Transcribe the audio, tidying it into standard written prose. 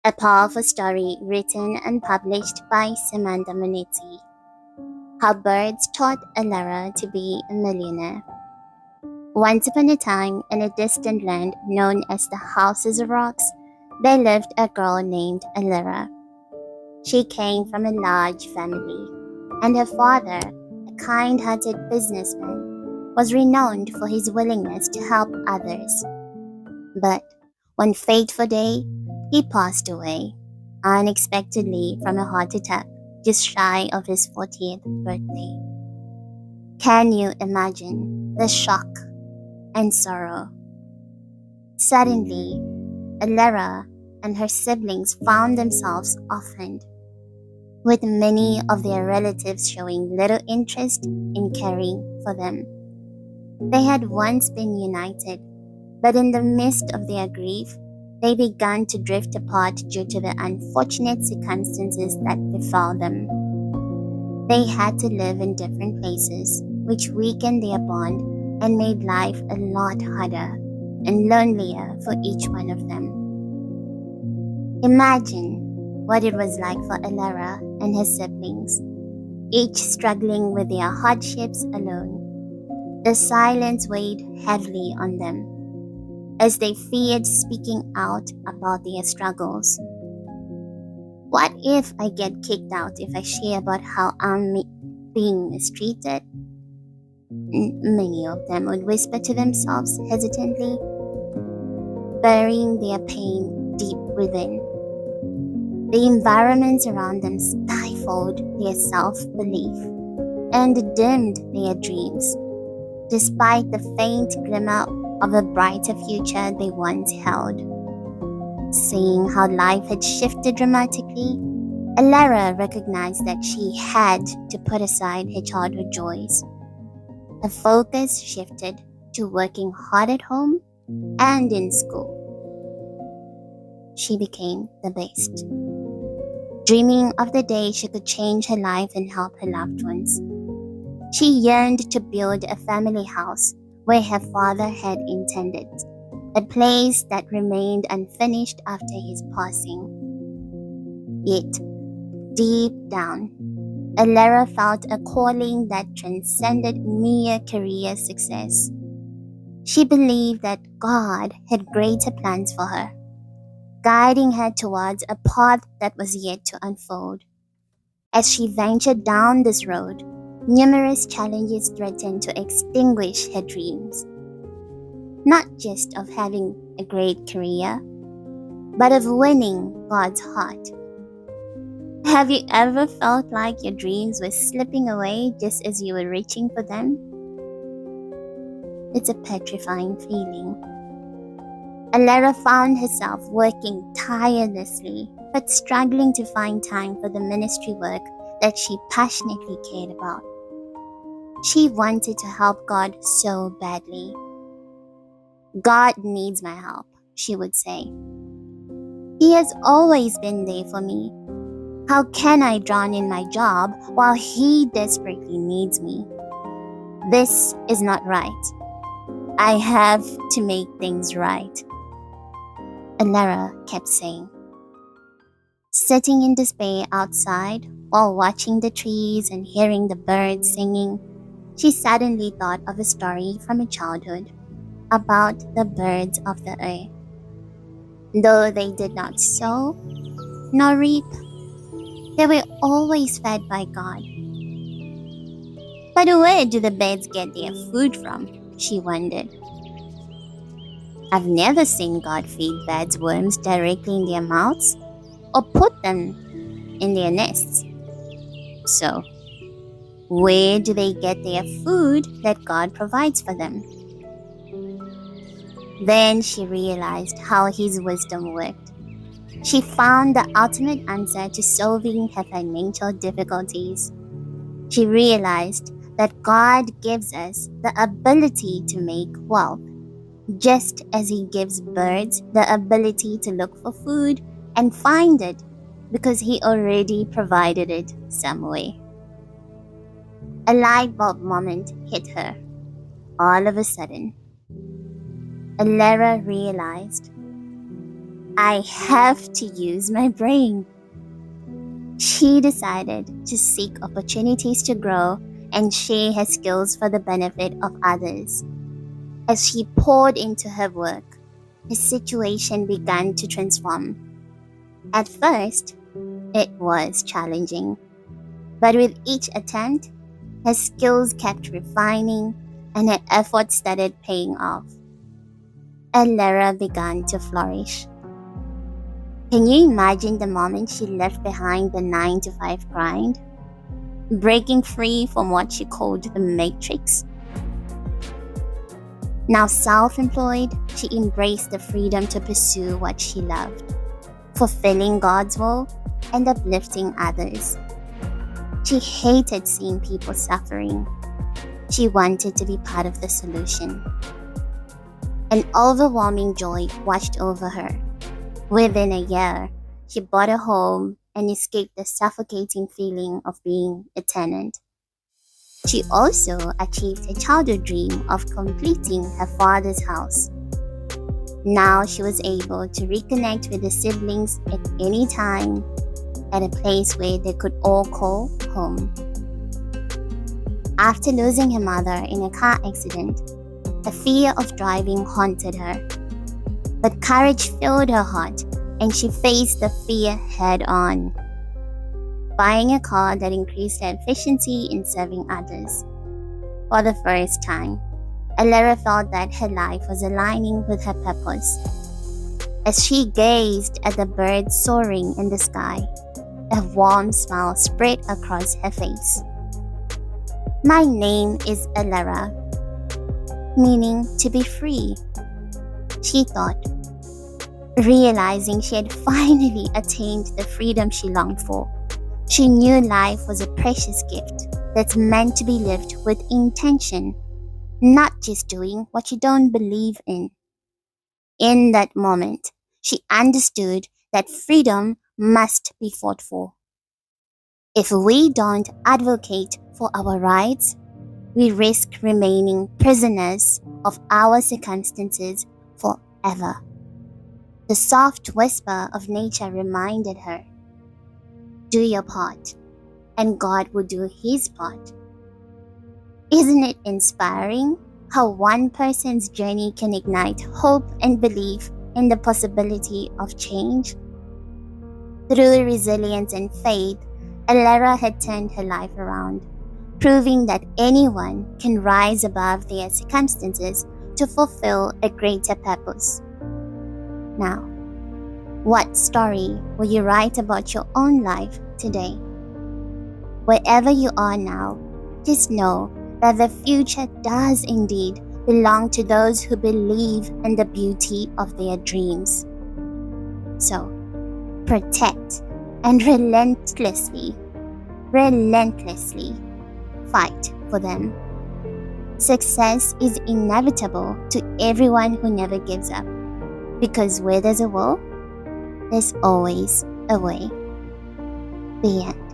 A powerful story written and published by Samantha Monetti. How birds taught Elira to be a millionaire. Once upon a time, in a distant land known as the Houses of Rocks, there lived a girl named Elira. She came from a large family, and her father, a kind-hearted businessman, was renowned for his willingness to help others. But one fateful day, he passed away unexpectedly from a heart attack just shy of his 40th birthday. Can you imagine the shock and sorrow? Suddenly, Elira and her siblings found themselves orphaned, with many of their relatives showing little interest in caring for them. They had once been united, but in the midst of their grief, they began to drift apart due to the unfortunate circumstances that befell them. They had to live in different places, which weakened their bond and made life a lot harder and lonelier for each one of them. Imagine what it was like for Elira and her siblings, each struggling with their hardships alone. The silence weighed heavily on them, as they feared speaking out about their struggles. What if I get kicked out if I share about how I'm being mistreated? Many of them would whisper to themselves hesitantly, burying their pain deep within. The environments around them stifled their self-belief and dimmed their dreams, despite the faint glimmer of a brighter future they once held. Seeing how life had shifted dramatically, Elira recognized that she had to put aside her childhood joys. Her focus shifted to working hard at home and in school. She became the best, dreaming of the day she could change her life and help her loved ones. She yearned to build a family house where her father had intended, a place that remained unfinished after his passing. Yet, deep down, Elira felt a calling that transcended mere career success. She believed that God had greater plans for her, guiding her towards a path that was yet to unfold. As she ventured down this road, numerous challenges threatened to extinguish her dreams, not just of having a great career, but of winning God's heart. Have you ever felt like your dreams were slipping away just as you were reaching for them? It's a petrifying feeling. Elira found herself working tirelessly, but struggling to find time for the ministry work that she passionately cared about. She wanted to help God so badly. God needs my help, she would say. He has always been there for me. How can I drown in my job while He desperately needs me? This is not right. I have to make things right, Elira kept saying. Sitting in despair outside while watching the trees and hearing the birds singing, she suddenly thought of a story from her childhood about the birds of the earth. Though they did not sow nor reap, they were always fed by God. But where do the birds get their food from? She wondered. I've never seen God feed birds worms directly in their mouths or put them in their nests. So, where do they get their food that God provides for them? Then she realized how His wisdom worked. She found the ultimate answer to solving her financial difficulties. She realized that God gives us the ability to make wealth, just as He gives birds the ability to look for food and find it, because He already provided it some way. A light bulb moment hit her. All of a sudden, Elira realized I have to use my brain. She decided to seek opportunities to grow and share her skills for the benefit of others. As she poured into her work, her situation began to transform. At first, it was challenging, but with each attempt, her skills kept refining and her efforts started paying off. Elira began to flourish. Can you imagine the moment she left behind the 9-to-5 grind, breaking free from what she called the matrix? Now self-employed, she embraced the freedom to pursue what she loved, fulfilling God's will and uplifting others. She hated seeing people suffering. She wanted to be part of the solution. An overwhelming joy washed over her. Within a year, she bought a home and escaped the suffocating feeling of being a tenant. She also achieved a childhood dream of completing her father's house. Now she was able to reconnect with the siblings at any time, at a place where they could all call home. After losing her mother in a car accident, the fear of driving haunted her. But courage filled her heart and she faced the fear head on, buying a car that increased her efficiency in serving others. For the first time, Elira felt that her life was aligning with her purpose. As she gazed at the birds soaring in the sky, a warm smile spread across her face. My name is Elira, meaning to be free, she thought, realizing she had finally attained the freedom she longed for. She knew life was a precious gift that's meant to be lived with intention, not just doing what you don't believe in. In that moment, she understood that freedom must be fought for. If we don't advocate for our rights, we risk remaining prisoners of our circumstances forever. The soft whisper of nature reminded her, do your part, and God will do his part. Isn't it inspiring how one person's journey can ignite hope and belief in the possibility of change? Through resilience and faith, Elira had turned her life around, proving that anyone can rise above their circumstances to fulfill a greater purpose. Now, what story will you write about your own life today? Wherever you are now, just know that the future does indeed belong to those who believe in the beauty of their dreams. So, protect and relentlessly fight for them. Success is inevitable to everyone who never gives up, because where there's a will, there's always a way. The end.